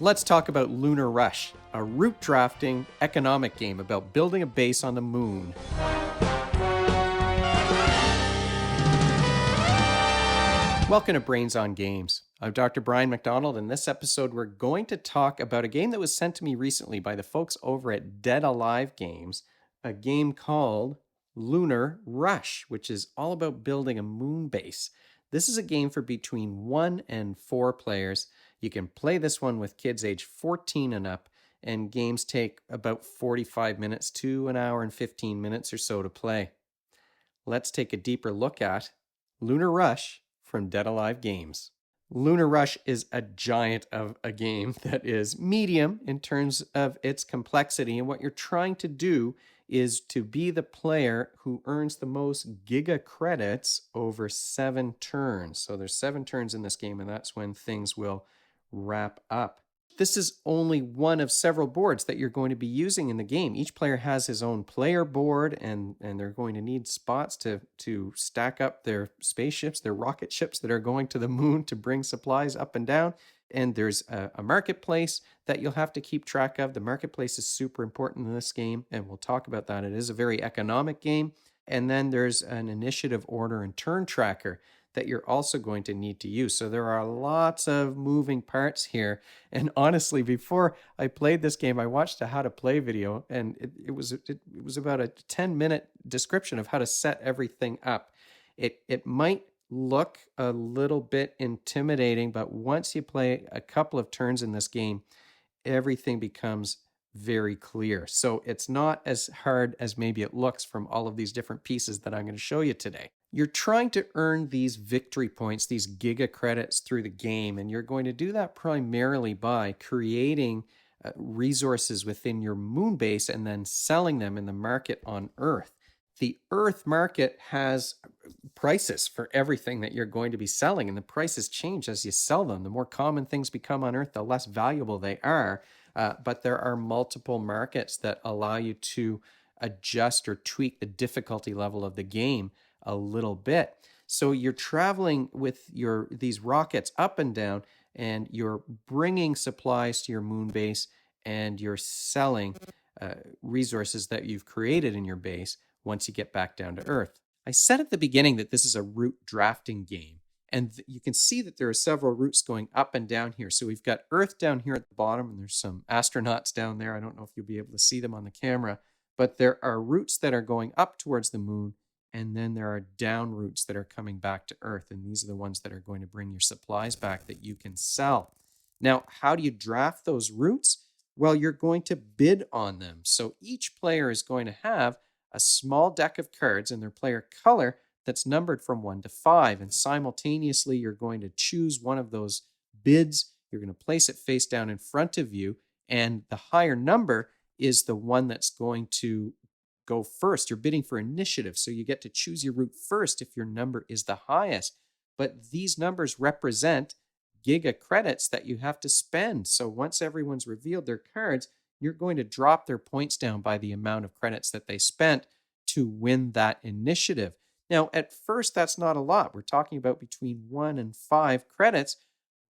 Let's talk about Lunar Rush, a route drafting economic game about building a base on the moon. Welcome to Brains on Games. I'm Dr. Brian McDonald, and this episode we're going to talk about a game that was sent to me recently by the folks over at Dead Alive Games, a game called Lunar Rush, which is all about building a moon base. This is a game for between 1 and 4 players. You can play this one with kids age 14 and up, and games take about 45 minutes to an hour and 15 minutes or so to play. Let's take a deeper look at Lunar Rush from Dead Alive Games. Lunar Rush is a giant of a game that is medium in terms of its complexity, and what you're trying to do is to be the player who earns the most giga credits over 7 turns. So there's 7 turns in this game, and that's when things will wrap up. This is only one of several boards that you're going to be using in the game. Each player has his own player board, and they're going to need spots to stack up their spaceships, their rocket ships that are going to the moon to bring supplies up and down. And there's a marketplace that you'll have to keep track of. The marketplace is super important in this game, and we'll talk about that. It is a very economic game. And then there's an initiative order and turn tracker that you're also going to need to use. So there are lots of moving parts here. And honestly, before I played this game, I watched a how to play video, and it was about a 10-minute description of how to set everything up. It might look a little bit intimidating, but once you play a couple of turns in this game, everything becomes very clear. So it's not as hard as maybe it looks from all of these different pieces that I'm going to show you today. You're trying to earn these victory points, these giga credits through the game, and you're going to do that primarily by creating resources within your moon base and then selling them in the market on Earth. The Earth market has prices for everything that you're going to be selling, and the prices change as you sell them. The more common things become on Earth, the less valuable they are. But there are multiple markets that allow you to adjust or tweak the difficulty level of the game a little bit. So you're traveling with these rockets up and down, and you're bringing supplies to your moon base, and you're selling resources that you've created in your base once you get back down to Earth. I said at the beginning that this is a route drafting game, and you can see that there are several routes going up and down here. So we've got Earth down here at the bottom, and there's some astronauts down there. I don't know if you'll be able to see them on the camera, but there are routes that are going up towards the moon, and then there are down routes that are coming back to Earth, and these are the ones that are going to bring your supplies back that you can sell. Now, how do you draft those routes? Well, you're going to bid on them. So each player is going to have a small deck of cards in their player color that's numbered from 1 to 5, and simultaneously you're going to choose one of those bids. You're going to place it face down in front of you, and the higher number is the one that's going to go first. You're bidding for initiative, so you get to choose your route first if your number is the highest. But these numbers represent giga credits that you have to spend. So once everyone's revealed their cards, you're going to drop their points down by the amount of credits that they spent to win that initiative. Now, at first, that's not a lot. We're talking about between 1 and 5 credits,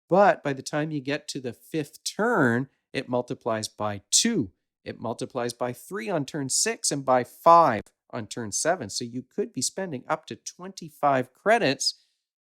but by the time you get to the 5th turn, it multiplies by 2. It multiplies by 3 on turn 6 and by 5 on turn 7. So you could be spending up to 25 credits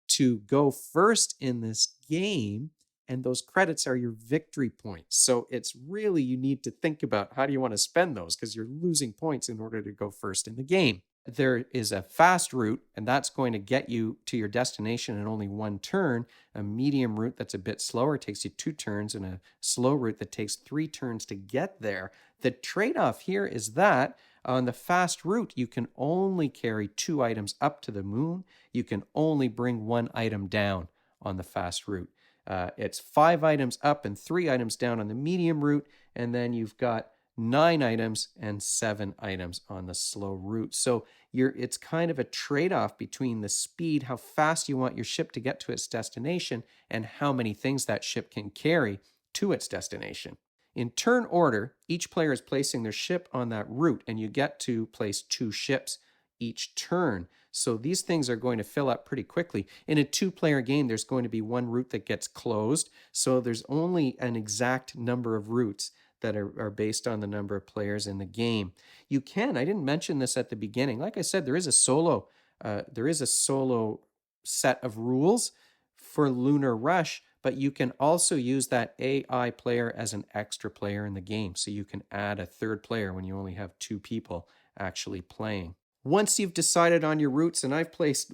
to go first in this game, and those credits are your victory points. So it's really, you need to think about how do you want to spend those, because you're losing points in order to go first in the game. There is a fast route, and that's going to get you to your destination in only 1 turn. A medium route that's a bit slower takes you 2 turns, and a slow route that takes 3 turns to get there. The trade-off here is that on the fast route, you can only carry 2 items up to the moon. You can only bring 1 item down on the fast route. It's 5 items up and 3 items down on the medium route, and then you've got 9 items and 7 items on the slow route. So it's kind of a trade-off between the speed, how fast you want your ship to get to its destination, and how many things that ship can carry to its destination. In turn order, each player is placing their ship on that route, and you get to place 2 ships each turn. So these things are going to fill up pretty quickly. In a two-player game, there's going to be one route that gets closed. So there's only an exact number of routes that are based on the number of players in the game. I didn't mention this at the beginning. Like I said, there is a solo set of rules for Lunar Rush, but you can also use that AI player as an extra player in the game. So you can add a third player when you only have two people actually playing. Once you've decided on your routes, and I've placed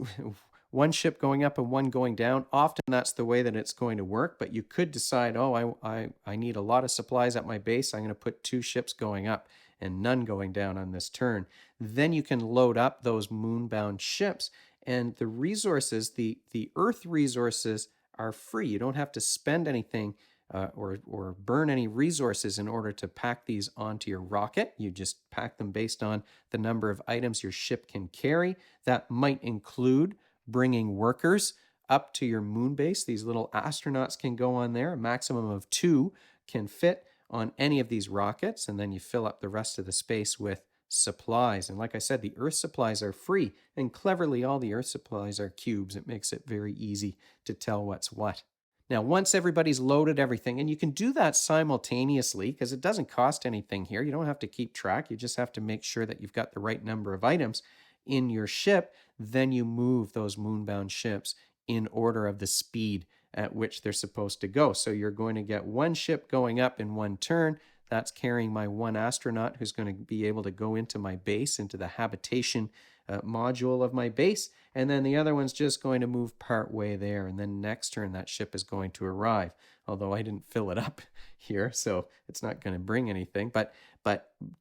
one ship going up and one going down, often that's the way that it's going to work, but you could decide, oh, I need a lot of supplies at my base. I'm going to put two ships going up and none going down on this turn. Then you can load up those moonbound ships, and the resources, the Earth resources are free. You don't have to spend anything or burn any resources in order to pack these onto your rocket. You just pack them based on the number of items your ship can carry. That might include bringing workers up to your moon base. These little astronauts can go on there. A maximum of 2 can fit on any of these rockets, and then you fill up the rest of the space with supplies. And like I said, the Earth supplies are free, and cleverly all the Earth supplies are cubes. It makes it very easy to tell what's what. Now, once everybody's loaded everything, and you can do that simultaneously because it doesn't cost anything here. You don't have to keep track. You just have to make sure that you've got the right number of items in your ship. Then you move those moonbound ships in order of the speed at which they're supposed to go. So you're going to get one ship going up in one turn. That's carrying my one astronaut who's going to be able to go into my base, into the habitation module of my base. And then the other one's just going to move part way there. And then next turn, that ship is going to arrive. Although I didn't fill it up here, so it's not going to bring anything. But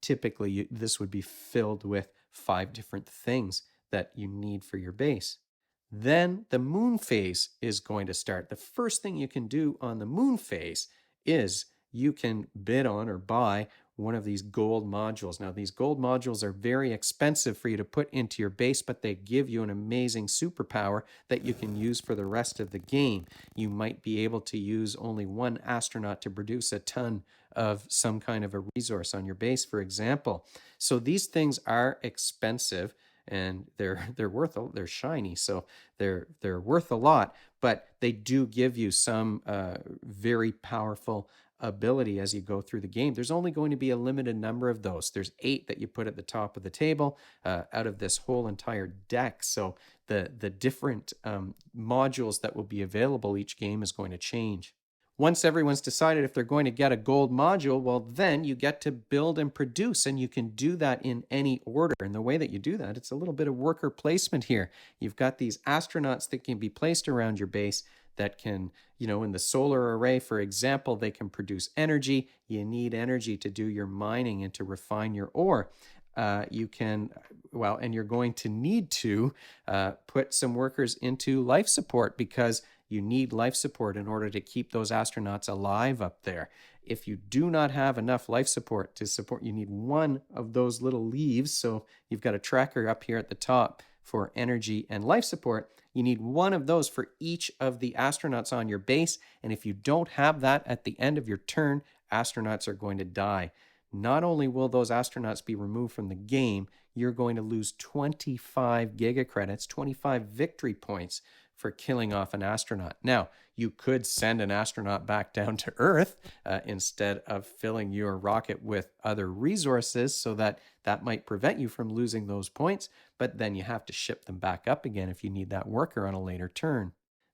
typically, this would be filled with 5 different things that you need for your base. Then the moon phase is going to start. The first thing you can do on the moon phase is you can bid on or buy one of these gold modules. Now, these gold modules are very expensive for you to put into your base, but they give you an amazing superpower that you can use for the rest of the game. You might be able to use only one astronaut to produce a ton of some kind of a resource on your base, for example. So these things are expensive, and they're shiny, so they're worth a lot, but they do give you some very powerful ability as you go through the game. There's only going to be a limited number of those. There's 8 that you put at the top of the table out of this whole entire deck. So the different modules that will be available each game is going to change. Once everyone's decided if they're going to get a gold module, well, then you get to build and produce, and you can do that in any order. And the way that you do that, it's a little bit of worker placement here. You've got these astronauts that can be placed around your base that can, in the solar array, for example, they can produce energy. You need energy to do your mining and to refine your ore. And you're going to need to put some workers into life support, because you need life support in order to keep those astronauts alive up there. If you do not have enough life support to support, you need one of those little leaves. So you've got a tracker up here at the top for energy and life support. You need one of those for each of the astronauts on your base. And if you don't have that at the end of your turn, astronauts are going to die. Not only will those astronauts be removed from the game, you're going to lose 25 gigacredits, 25 victory points for killing off an astronaut. Now, you could send an astronaut back down to Earth instead of filling your rocket with other resources, so that might prevent you from losing those points, but then you have to ship them back up again if you need that worker on a later turn.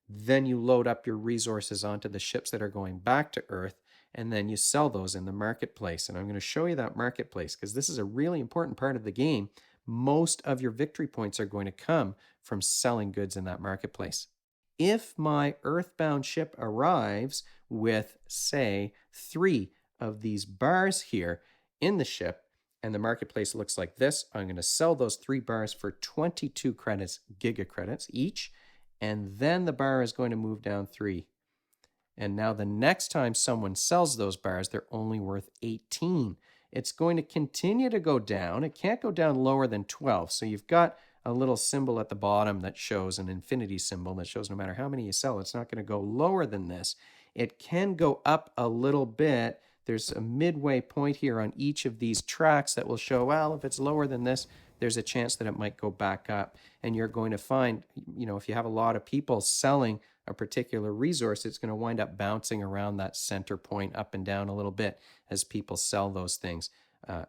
Then you load up your resources onto the ships that are going back to Earth, and then you sell those in the marketplace. And I'm going to show you that marketplace because this is a really important part of the game. Most of your victory points are going to come from selling goods in that marketplace. If my earthbound ship arrives with, say, 3 of these bars here in the ship, and the marketplace looks like this, I'm going to sell those 3 bars for 22 gigacredits each, and then the bar is going to move down 3. And now the next time someone sells those bars, they're only worth 18. It's going to continue to go down. It can't go down lower than 12. So you've got a little symbol at the bottom that shows an infinity symbol that shows no matter how many you sell, it's not going to go lower than this. It can go up a little bit. There's a midway point here on each of these tracks that will show, well, if it's lower than this, there's a chance that it might go back up. And you're going to find, if you have a lot of people selling a particular resource, it's going to wind up bouncing around that center point up and down a little bit as people sell those things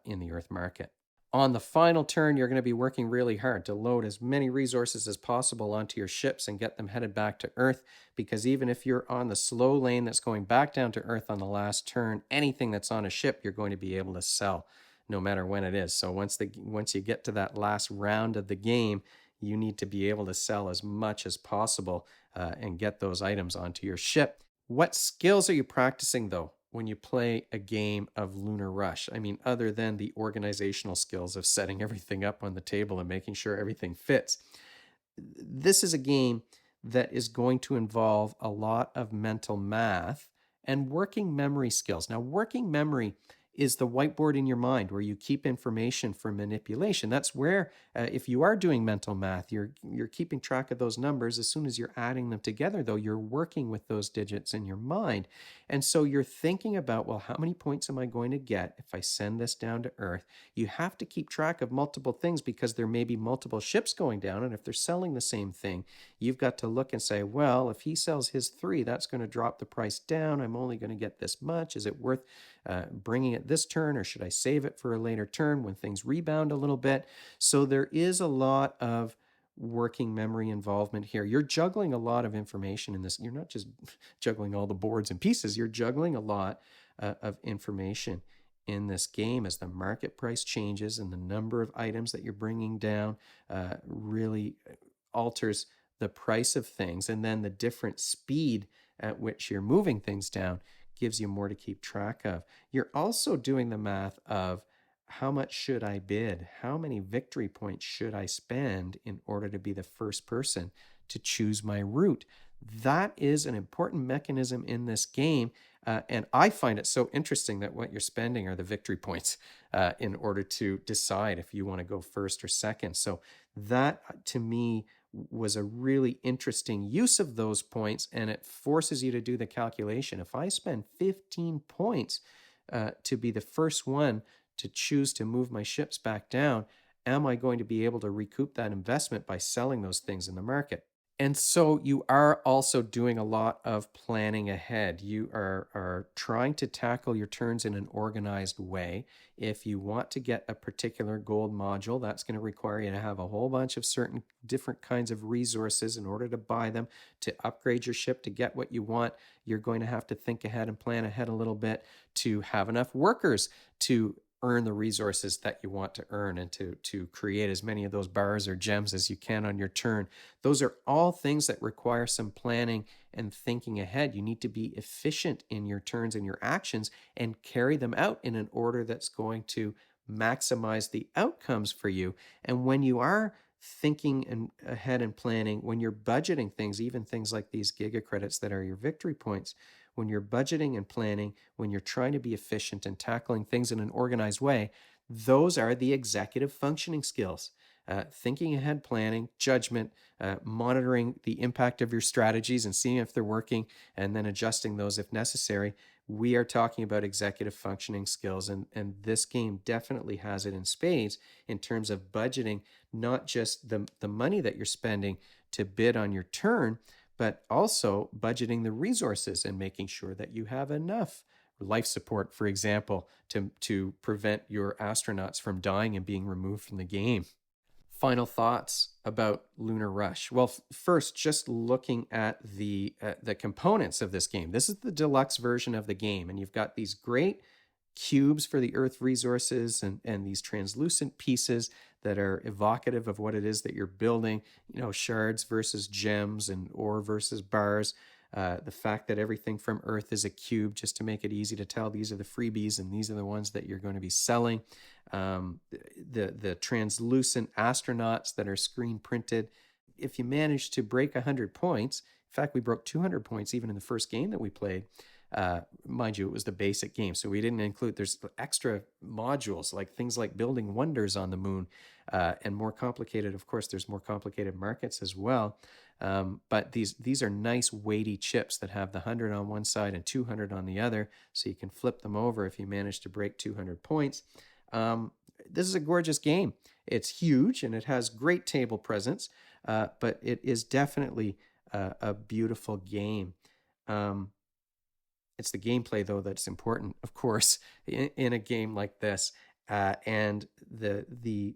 in the Earth market. On the final turn, you're going to be working really hard to load as many resources as possible onto your ships and get them headed back to Earth, because even if you're on the slow lane that's going back down to Earth on the last turn, anything that's on a ship you're going to be able to sell no matter when it is. So once you get to that last round of the game, you need to be able to sell as much as possible and get those items onto your ship. What skills are you practicing, though, when you play a game of Lunar Rush? I mean, other than the organizational skills of setting everything up on the table and making sure everything fits. This is a game that is going to involve a lot of mental math and working memory skills. Now, working memory is the whiteboard in your mind where you keep information for manipulation. That's where, if you are doing mental math, you're keeping track of those numbers. As soon as you're adding them together, though, you're working with those digits in your mind. And so you're thinking about, well, how many points am I going to get if I send this down to Earth? You have to keep track of multiple things because there may be multiple ships going down. And if they're selling the same thing, you've got to look and say, well, if he sells his 3, that's going to drop the price down. I'm only going to get this much. Is it worth bringing it this turn, or should I save it for a later turn when things rebound a little bit? So there is a lot of working memory involvement here. You're juggling a lot of information in this. You're not just juggling all the boards and pieces. You're juggling a lot of information in this game as the market price changes and the number of items that you're bringing down really alters the price of things. And then the different speed at which you're moving things down gives you more to keep track of. You're also doing the math of how much should I bid? How many victory points should I spend in order to be the first person to choose my route? That is an important mechanism in this game. And I find it so interesting that what you're spending are the victory points in order to decide if you want to go first or second. So that, to me, was a really interesting use of those points, and it forces you to do the calculation. If I spend 15 points to be the first one to choose to move my ships back down, am I going to be able to recoup that investment by selling those things in the market? And so you are also doing a lot of planning ahead. You are trying to tackle your turns in an organized way. If you want to get a particular gold module, that's going to require you to have a whole bunch of certain different kinds of resources in order to buy them, to upgrade your ship, to get what you want. You're going to have to think ahead and plan ahead a little bit to have enough workers to earn the resources that you want to earn and to create as many of those bars or gems as you can on your turn. Those are all things that require some planning and thinking ahead. You need to be efficient in your turns and your actions and carry them out in an order that's going to maximize the outcomes for you. And when you are thinking and ahead and planning, when you're budgeting things, even things like these giga credits that are your victory points, when you're budgeting and planning, when you're trying to be efficient and tackling things in an organized way, those are the executive functioning skills. Thinking ahead, planning, judgment, monitoring the impact of your strategies and seeing if they're working, and then adjusting those if necessary. We are talking about executive functioning skills, and this game definitely has it in spades in terms of budgeting, not just the money that you're spending to bid on your turn, but also budgeting the resources and making sure that you have enough life support, for example, to prevent your astronauts from dying and being removed from the game. Final thoughts about Lunar Rush. Well, first, just looking at the components of this game. This is the deluxe version of the game, and you've got these great cubes for the Earth resources and these translucent pieces that are evocative of what it is that you're building, shards versus gems and ore versus bars. The fact that everything from Earth is a cube, just to make it easy to tell these are the freebies and these are the ones that you're going to be selling. The translucent astronauts that are screen printed. If you manage to break 100 points, in fact, we broke 200 points even in the first game that we played. Mind you, it was the basic game, so we didn't include, there's extra modules, like things like building wonders on the moon, and more complicated, of course, there's more complicated markets as well. But these are nice weighty chips that have the 100 on one side and 200 on the other, so you can flip them over if you manage to break 200 points. this is a gorgeous game. It's huge and it has great table presence, but it is definitely a beautiful game. Um, it's the gameplay though that's important, of course, in a game like this, and the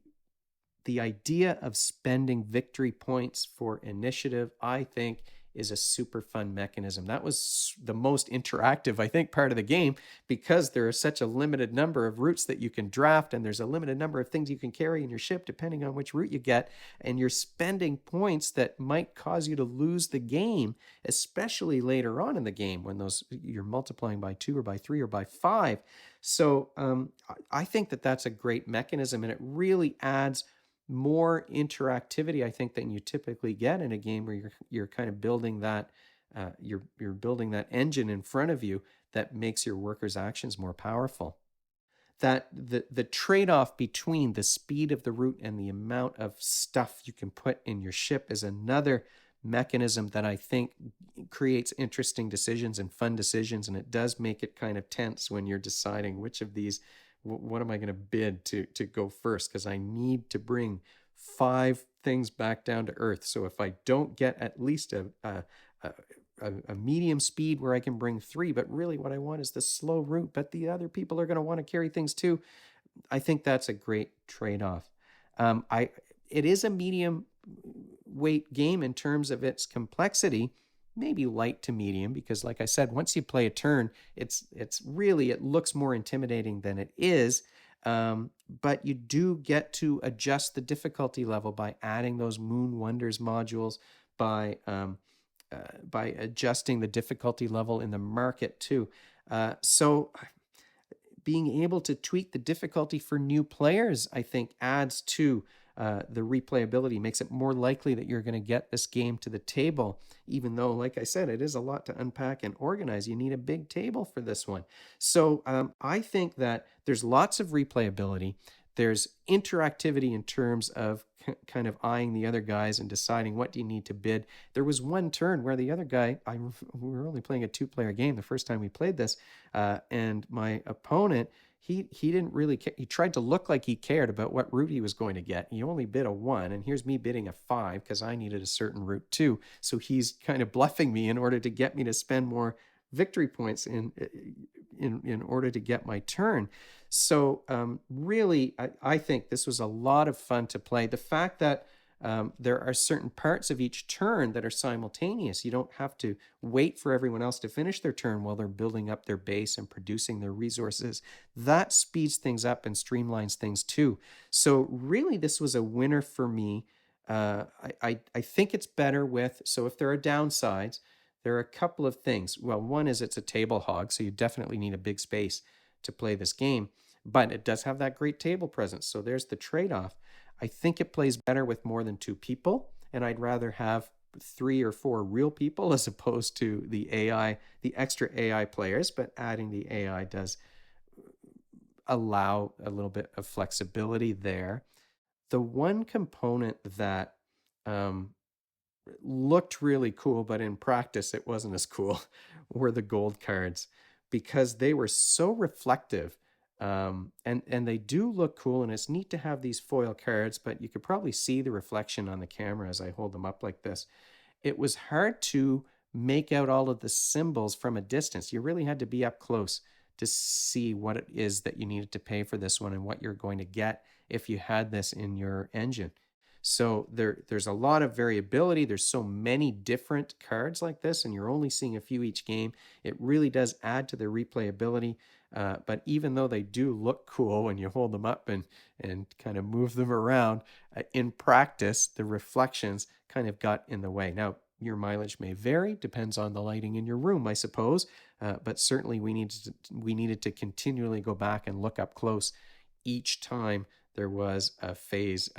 idea of spending victory points for initiative, I think, is a super fun mechanism. That was the most interactive, I think, part of the game because there are such a limited number of routes that you can draft, and there's a limited number of things you can carry in your ship depending on which route you get. And you're spending points that might cause you to lose the game, especially later on in the game when those you're multiplying by 2 or by 3 or by 5. So I think that that's a great mechanism, and it really adds more interactivity, I think, than you typically get in a game where you're kind of building that you're building that engine in front of you that makes your workers' actions more powerful. That the trade-off between the speed of the route and the amount of stuff you can put in your ship is another mechanism that I think creates interesting decisions and fun decisions, and it does make it kind of tense when you're deciding which of these what am I going to bid to go first, because I need to bring 5 things back down to earth. So if I don't get at least a medium speed where I can bring 3, but really what I want is the slow route, but the other people are going to want to carry things too. I think that's a great trade-off. I It is a medium weight game in terms of its complexity, maybe light to medium, because like I said, once you play a turn, it's really, it looks more intimidating than it is. But you do get to adjust the difficulty level by adding those Moon Wonders modules, by adjusting the difficulty level in the market too. So being able to tweak the difficulty for new players, I think, adds to the replayability, makes it more likely that you're going to get this game to the table, even though, like I said, it is a lot to unpack and organize. You need a big table for this one. So I think that there's lots of replayability. There's interactivity in terms of kind of eyeing the other guys and deciding what do you need to bid. There was one turn where the other guy, we were only playing a 2-player game the first time we played this, and my opponent, he didn't really care. He tried to look like he cared about what route he was going to get. He only bid a 1, and here's me bidding a 5 because I needed a certain route too. So he's kind of bluffing me in order to get me to spend more victory points in order to get my turn. So really, I think this was a lot of fun to play. The fact that there are certain parts of each turn that are simultaneous. You don't have to wait for everyone else to finish their turn while they're building up their base and producing their resources. That speeds things up and streamlines things too. So really, this was a winner for me. I think it's better with, so if there are downsides, there are a couple of things. Well, one is it's a table hog, so you definitely need a big space to play this game, but it does have that great table presence. So there's the trade-off. I think it plays better with more than 2 people, and I'd rather have 3 or 4 real people as opposed to the AI, the extra AI players, but adding the AI does allow a little bit of flexibility there. The one component that looked really cool, but in practice it wasn't as cool, were the gold cards, because they were so reflective. And they do look cool, and it's neat to have these foil cards, but you could probably see the reflection on the camera as I hold them up like this. It was hard to make out all of the symbols from a distance. You really had to be up close to see what it is that you needed to pay for this one and what you're going to get if you had this in your engine. So there's a lot of variability. There's so many different cards like this, and you're only seeing a few each game. It really does add to the replayability. But even though they do look cool when you hold them up and kind of move them around, in practice, the reflections kind of got in the way. Now, your mileage may vary, depends on the lighting in your room, I suppose. But certainly we needed to continually go back and look up close each time there was a phase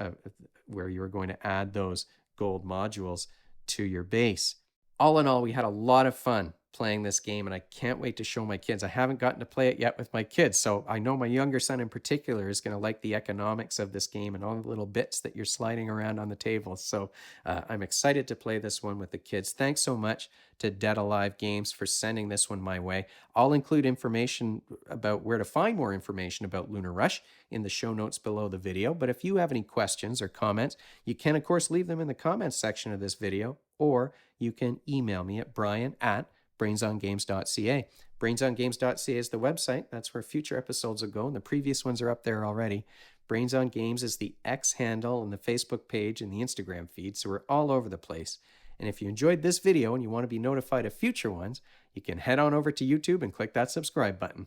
where you were going to add those gold modules to your base. All in all, we had a lot of fun playing this game, and I can't wait to show my kids. I haven't gotten to play it yet with my kids, so I know my younger son in particular is going to like the economics of this game and all the little bits that you're sliding around on the table. So I'm excited to play this one with the kids. Thanks so much to Dead Alive Games for sending this one my way. I'll include information about where to find more information about Lunar Rush in the show notes below the video. But if you have any questions or comments, you can, of course, leave them in the comments section of this video, or you can email me at brian@brainsongames.ca. Brainsongames.ca is the website. That's where future episodes will go, and the previous ones are up there already. Brains on Games is the X handle and the Facebook page and the Instagram feed, so we're all over the place. And if you enjoyed this video and you want to be notified of future ones, you can head on over to YouTube and click that subscribe button.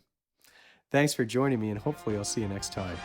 Thanks for joining me, and hopefully I'll see you next time.